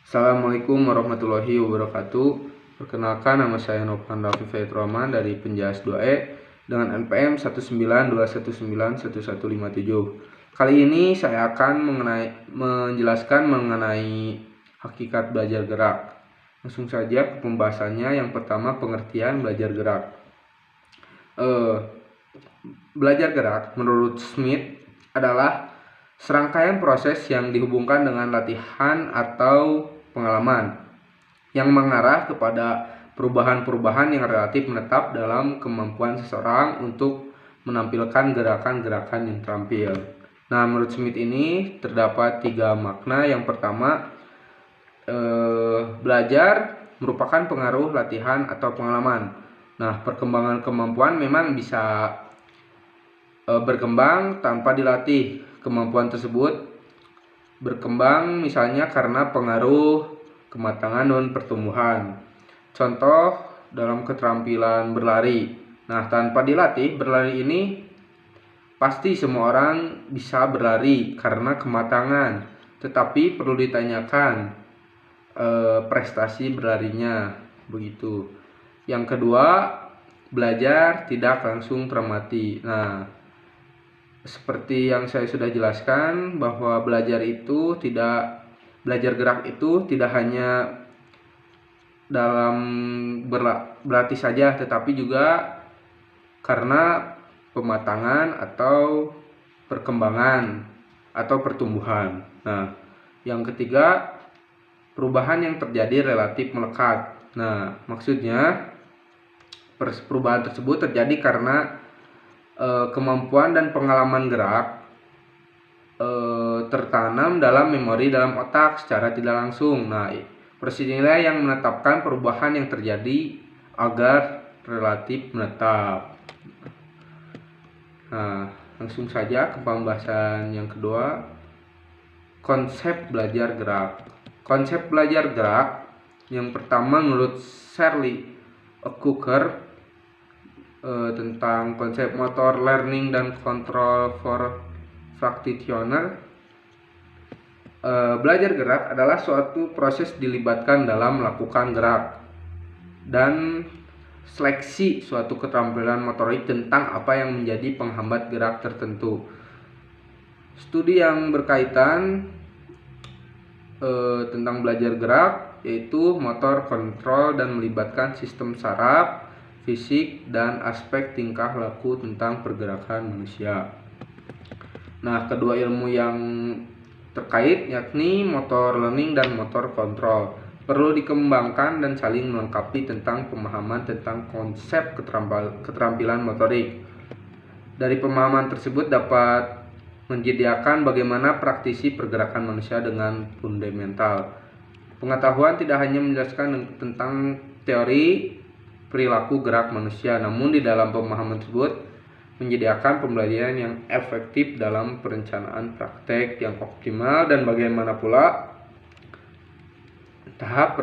Assalamualaikum warahmatullahi wabarakatuh. Perkenalkan, nama saya Nofan Raffi Faid Rahman dari Penjas 2E dengan NPM 192191157. Kali ini saya akan menjelaskan mengenai hakikat belajar gerak. Langsung saja ke pembahasannya. Yang pertama, pengertian belajar gerak. Belajar gerak menurut Smith adalah serangkaian proses yang dihubungkan dengan latihan atau pengalaman yang mengarah kepada perubahan-perubahan yang relatif menetap dalam kemampuan seseorang untuk menampilkan gerakan-gerakan yang terampil. Nah, menurut Smith ini terdapat 3 makna. Yang pertama, belajar merupakan pengaruh latihan atau pengalaman. Nah, perkembangan kemampuan memang bisa berkembang tanpa dilatih. Kemampuan tersebut berkembang misalnya karena pengaruh kematangan dan pertumbuhan. Contoh dalam keterampilan berlari. Nah, tanpa dilatih, berlari ini pasti semua orang bisa berlari karena kematangan, tetapi perlu ditanyakan prestasi berlarinya, begitu. Yang kedua, belajar tidak langsung teramati. Nah, seperti yang saya sudah jelaskan bahwa belajar gerak itu tidak hanya dalam berlatih saja, tetapi juga karena pematangan atau perkembangan atau pertumbuhan. Nah, yang ketiga, perubahan yang terjadi relatif melekat. Nah, maksudnya perubahan tersebut terjadi karena kemampuan dan pengalaman gerak tertanam dalam memori dalam otak secara tidak langsung. Nah, proses inilah yang menetapkan perubahan yang terjadi agar relatif menetap. Nah, langsung saja ke pembahasan yang kedua, konsep belajar gerak. Konsep belajar gerak yang pertama menurut Shirley Cooker tentang konsep motor learning dan control for practitioner. Belajar gerak adalah suatu proses dilibatkan dalam melakukan gerak dan seleksi suatu keterampilan motorik tentang apa yang menjadi penghambat gerak tertentu. Studi yang berkaitan tentang belajar gerak yaitu motor kontrol dan melibatkan sistem saraf, fisik, dan aspek tingkah laku tentang pergerakan manusia. Nah, kedua ilmu yang terkait yakni motor learning dan motor kontrol perlu dikembangkan dan saling melengkapi tentang pemahaman tentang konsep keterampilan motorik. Dari pemahaman tersebut dapat menyediakan bagaimana praktisi pergerakan manusia dengan fundamental. Pengetahuan tidak hanya menjelaskan tentang teori perilaku gerak manusia, namun di dalam pemahaman tersebut menyediakan pembelajaran yang efektif dalam perencanaan praktek yang optimal dan bagaimana pula tahap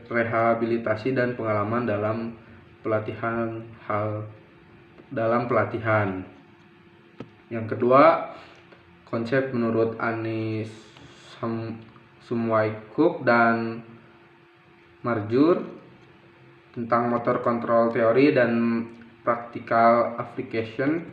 rehabilitasi dan pengalaman dalam pelatihan. Yang kedua, konsep menurut Anis Sumwaikuk dan Marjur tentang motor kontrol teori dan practical application.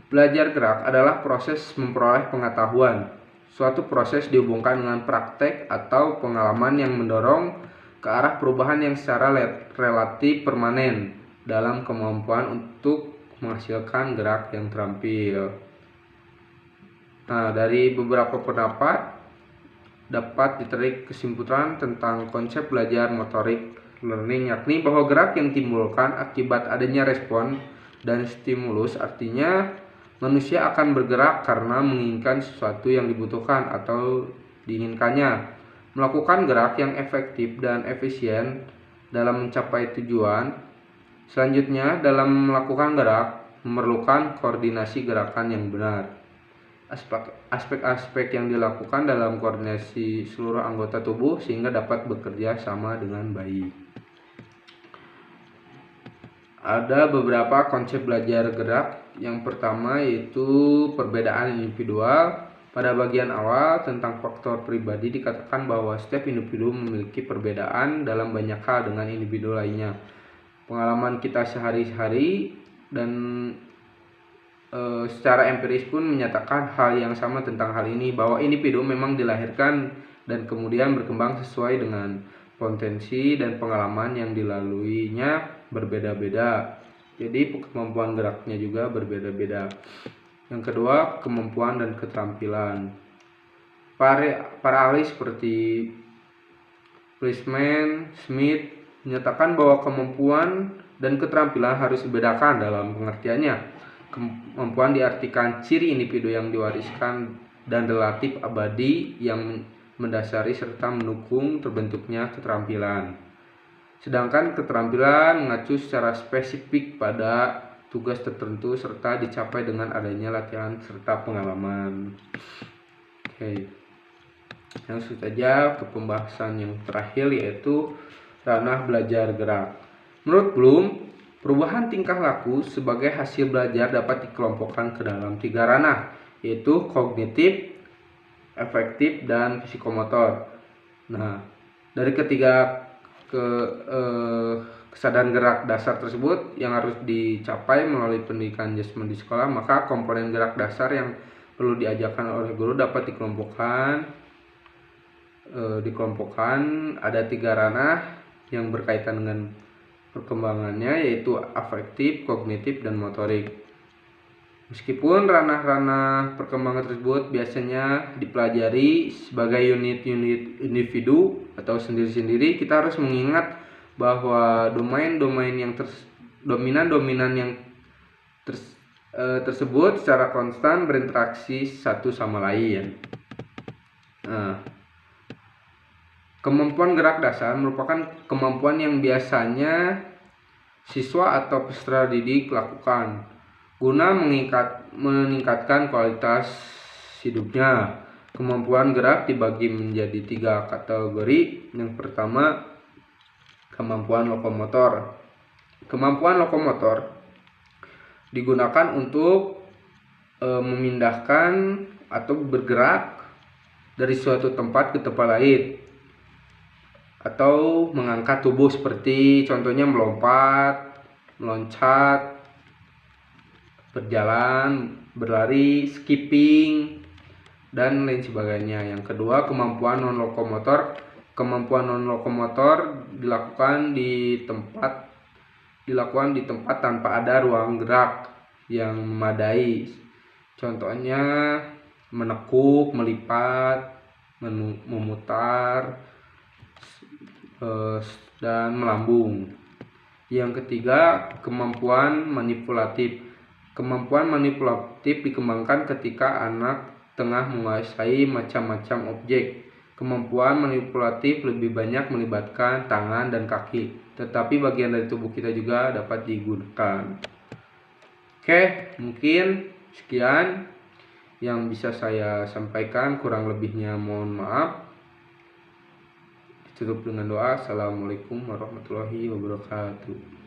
Belajar gerak adalah proses memperoleh pengetahuan. Suatu proses dihubungkan dengan praktek atau pengalaman yang mendorong ke arah perubahan yang secara relatif permanen dalam kemampuan untuk menghasilkan gerak yang terampil. Nah, dari beberapa pendapat dapat ditarik kesimpulan tentang konsep belajar motorik learning, yakni bahwa gerak yang timbulkan akibat adanya respon dan stimulus, artinya manusia akan bergerak karena menginginkan sesuatu yang dibutuhkan atau diinginkannya. Melakukan gerak yang efektif dan efisien dalam mencapai tujuan. Selanjutnya, dalam melakukan gerak memerlukan koordinasi gerakan yang benar. Aspek-aspek yang dilakukan dalam koordinasi seluruh anggota tubuh sehingga dapat bekerja sama dengan baik. Ada beberapa konsep belajar gerak. Yang pertama yaitu perbedaan individual. Pada bagian awal tentang faktor pribadi dikatakan bahwa setiap individu memiliki perbedaan dalam banyak hal dengan individu lainnya. Pengalaman kita sehari-hari dan secara empiris pun menyatakan hal yang sama tentang hal ini, bahwa individu memang dilahirkan dan kemudian berkembang sesuai dengan potensi dan pengalaman yang dilaluinya berbeda-beda. Jadi kemampuan geraknya juga berbeda-beda. Yang kedua, kemampuan dan keterampilan. Para ahli seperti Fleischmann, Smith menyatakan bahwa kemampuan dan keterampilan harus dibedakan dalam pengertiannya. Kemampuan diartikan ciri individu yang diwariskan dan relatif abadi yang mendasari serta mendukung terbentuknya keterampilan. Sedangkan keterampilan mengacu secara spesifik pada tugas tertentu serta dicapai dengan adanya latihan serta pengalaman. Oke. Langsung saja ke pembahasan yang terakhir, yaitu ranah belajar gerak. Menurut Bloom, perubahan tingkah laku sebagai hasil belajar dapat dikelompokkan ke dalam 3 ranah, yaitu kognitif, afektif, dan psikomotor. Nah, dari ketiga kesadaran gerak dasar tersebut yang harus dicapai melalui pendidikan jasmani di sekolah, maka komponen gerak dasar yang perlu diajarkan oleh guru dapat dikelompokkan ada 3 ranah yang berkaitan dengan perkembangannya, yaitu afektif, kognitif, dan motorik. Meskipun ranah-ranah perkembangan tersebut biasanya dipelajari sebagai unit-unit individu atau sendiri-sendiri, kita harus mengingat bahwa domain-domain yang dominan yang tersebut secara konstan berinteraksi satu sama lain. Nah, kemampuan gerak dasar merupakan kemampuan yang biasanya siswa atau peserta didik lakukan guna meningkatkan kualitas hidupnya. Kemampuan gerak dibagi menjadi 3 kategori. Yang pertama, kemampuan lokomotor. Kemampuan lokomotor digunakan untuk memindahkan atau bergerak dari suatu tempat ke tempat lain, atau mengangkat tubuh seperti contohnya melompat, meloncat, berjalan, berlari, skipping, dan lain sebagainya. Yang kedua, kemampuan non-lokomotor. Kemampuan non-lokomotor dilakukan di tempat tanpa ada ruang gerak yang memadai. Contohnya menekuk, melipat, memutar, dan melambung. Yang ketiga, kemampuan manipulatif. Kemampuan manipulatif dikembangkan ketika anak tengah menguasai macam-macam objek. Kemampuan manipulatif lebih banyak melibatkan tangan dan kaki, tetapi bagian dari tubuh kita juga dapat digunakan. Oke, mungkin sekian yang bisa saya sampaikan, kurang lebihnya mohon maaf. Ditutup dengan doa. Assalamualaikum warahmatullahi wabarakatuh.